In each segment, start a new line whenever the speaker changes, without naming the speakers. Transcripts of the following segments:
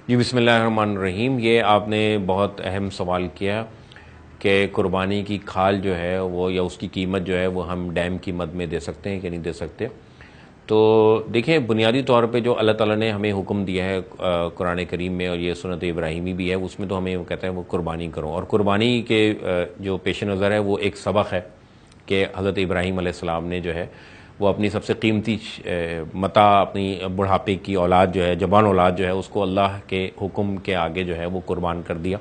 जी बिस्मिल्लाहिर्रहमानिर्रहीम। ये आपने बहुत अहम सवाल किया कि कुर्बानी की खाल जो है वो या उसकी कीमत जो है वो हम डैम की मद में दे सकते हैं कि नहीं दे सकते। तो देखिए, बुनियादी तौर पे जो अल्लाह ताला ने हमें हुक्म दिया है कुरान करीम में, और ये सुन्नत इब्राहिमी भी है, उसमें तो हमें वो कहता है वो कुर्बानी करो। और कुर्बानी के जो पेश नज़र है वो एक सबक है कि हज़रत इब्राहीम अलैहिस्सलाम ने जो है वो अपनी सबसे कीमती मता, अपनी बुढ़ापे की औलाद जो है, जवान औलाद जो है, उसको अल्लाह के हुक्म के आगे जो है वो कुर्बान कर दिया।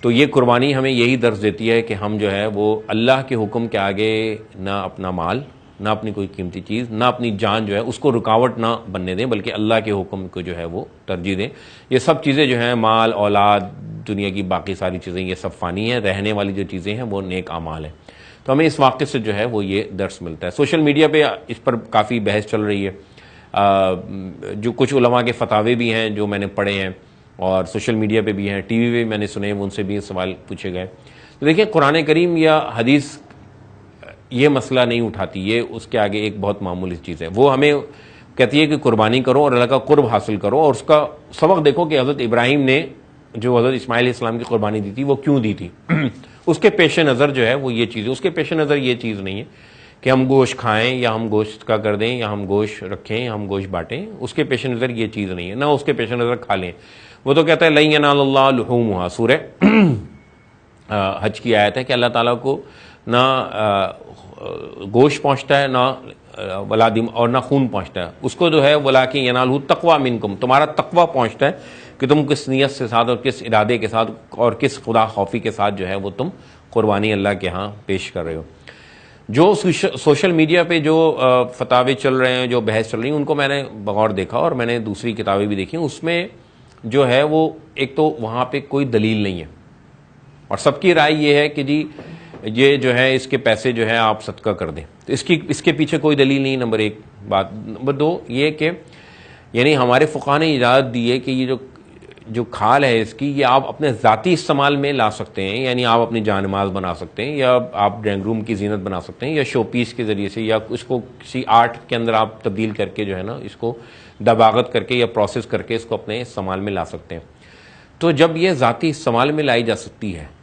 तो ये कुर्बानी हमें यही दर्ज देती है कि हम जो है वो अल्लाह के हुक्म के आगे ना अपना माल, ना अपनी कोई कीमती चीज़, ना अपनी जान जो है उसको रुकावट ना बनने दें, बल्कि अल्लाह के हुक्म को जो है वो तरजीह दें। ये सब चीज़ें जो हैं, माल, औलाद, दुनिया की बाकी सारी चीज़ें, ये सब फ़ानी है। रहने वाली जो चीज़ें हैं वो नेक अमाल है। तो हमें इस वाक़े से जो है वो ये दर्स मिलता है। सोशल मीडिया पे इस पर काफ़ी बहस चल रही है। जो कुछ उलमा के फतावे भी हैं जो मैंने पढ़े हैं, और सोशल मीडिया पे भी हैं, टीवी पे भी मैंने सुने, उनसे भी सवाल पूछे गए। तो देखिए, कुरान करीम या हदीस ये मसला नहीं उठाती, ये उसके आगे एक बहुत मामूली चीज़ है। वो हमें कहती है कि कुर्बानी करो और अल्लाह का कुर्ब हासिल करो। और उसका सबक देखो कि हज़रत इब्राहीम ने जो हज़रत इस्माइल इस्लाम की कुर्बानी दी थी वो क्यों दी थी। उसके पेश नज़र जो है वो ये चीज़ है। उसके पेश नज़र ये चीज़ नहीं है कि हम गोश्त खाएं या हम गोश्त का कर दें या हम गोश्त रखें या हम गोश्त बांटें। उसके पेश नज़र ये चीज़ नहीं है, ना उसके पेश नज़र खा लें। वो तो कहता है लन यनालुल्लाह लुहूमुहा, सूरह हज की आयत है कि अल्लाह ताला को ना गोश्त पहुँचता है, ना वलादिम, और ना खून पहुँचता है। उसको जो है वलाकिन यनालहु तक़वा मिनकुम, तुम्हारा तक़वा पहुँचता है कि तुम किस नीयत के साथ और किस इरादे के साथ और किस खुदा खौफी के साथ जो है वो तुम कुर्बानी अल्लाह के यहाँ पेश कर रहे हो। जो सोशल मीडिया पे जो फतावे चल रहे हैं, जो बहस चल रही है, उनको मैंने बगौर देखा और मैंने दूसरी किताबें भी देखी। उसमें जो है वो एक तो वहाँ पे कोई दलील नहीं है, और सबकी राय ये है कि जी ये जो है इसके पैसे जो है आप सदका कर दें। तो इसके पीछे कोई दलील नहीं, नंबर एक बात। नंबर दो ये कि यानी हमारे फ़ुक़हा ने इजाज़त दी है कि ये जो खाल है इसकी, ये आप अपने ज़ाती इस्तेमाल में ला सकते हैं। यानी आप अपनी जानमाज़ बना सकते हैं, या आप ड्राइंग रूम की जीनत बना सकते हैं, या शो पीस के ज़रिए से, या इसको किसी आर्ट के अंदर आप तब्दील करके जो है ना इसको दबागत करके या प्रोसेस करके इसको अपने इस्तेमाल में ला सकते हैं। तो जब ये ज़ाती इस्तेमाल में लाई जा सकती है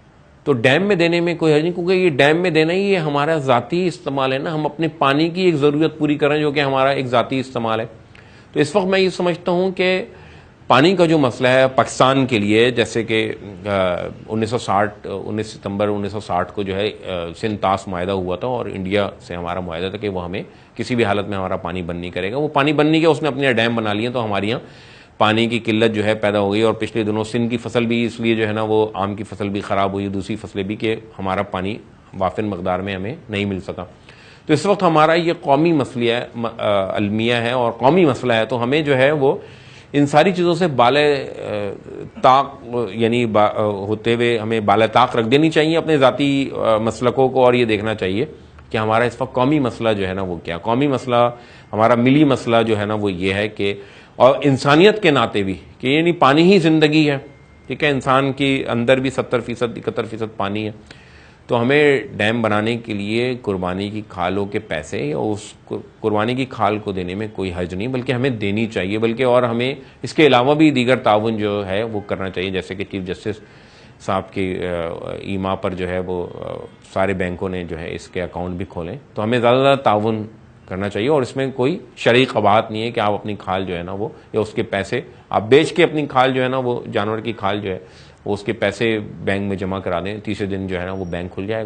तो डैम में देने में कोई हर्ज नहीं, क्योंकि ये डैम में देना ही ये हमारा ज़ाती इस्तेमाल है ना। हम अपने पानी की एक ज़रूरत पूरी करें जो कि हमारा एक ज़ाती इस्तेमाल है। तो इस वक्त मैं ये समझता हूँ कि पानी का जो मसला है पाकिस्तान के लिए, जैसे कि 19 सितंबर 1960 को जो है सिंध तास मुआहदा हुआ था, और इंडिया से हमारा मुआहदा था कि वो हमें किसी भी हालत में हमारा पानी बंद नहीं करेगा। वो पानी बंद नहीं किया, उसने अपने डैम बना लिए, तो हमारे यहाँ पानी की किल्लत जो है पैदा हो गई। और पिछले दिनों सिंध की फसल भी इसलिए जो है ना वो आम की फसल भी ख़राब हुई, दूसरी फसलें भी, कि हमारा पानी वाफिन मकदार में हमें नहीं मिल सका। तो इस वक्त हमारा ये कौमी मसला है, अलमिया है और कौमी मसला है। तो हमें जो है वो इन सारी चीज़ों से बाले ताक यानी होते हुए हमें बाले ताक रख देनी चाहिए अपने ज़ाती मसलकों को, और ये देखना चाहिए कि हमारा इस वक्त कौमी मसला जो है ना वो क्या। कौमी मसला, हमारा मिली मसला जो है ना वो ये है कि, और इंसानियत के नाते भी, कि यानी पानी ही ज़िंदगी है, ठीक है। इंसान के अंदर भी 70% 71% पानी है। तो हमें डैम बनाने के लिए कुर्बानी की खालों के पैसे या उस कुर्बानी की खाल को देने में कोई हर्ज नहीं, बल्कि हमें देनी चाहिए। बल्कि और हमें इसके अलावा भी दीगर ताउन जो है वो करना चाहिए, जैसे कि चीफ जस्टिस साहब की ईमा पर जो है वो सारे बैंकों ने जो है इसके अकाउंट भी खोलें। तो हमें ज़्यादा ज़्यादा ताउन करना चाहिए, और इसमें कोई शरई क़बात नहीं है कि आप अपनी खाल जो है ना वो, या उसके पैसे आप बेच के अपनी खाल जो है ना वो जानवर की खाल जो है वो उसके पैसे बैंक में जमा करा दें, तीसरे दिन जो है ना वो बैंक खुल जाएगा।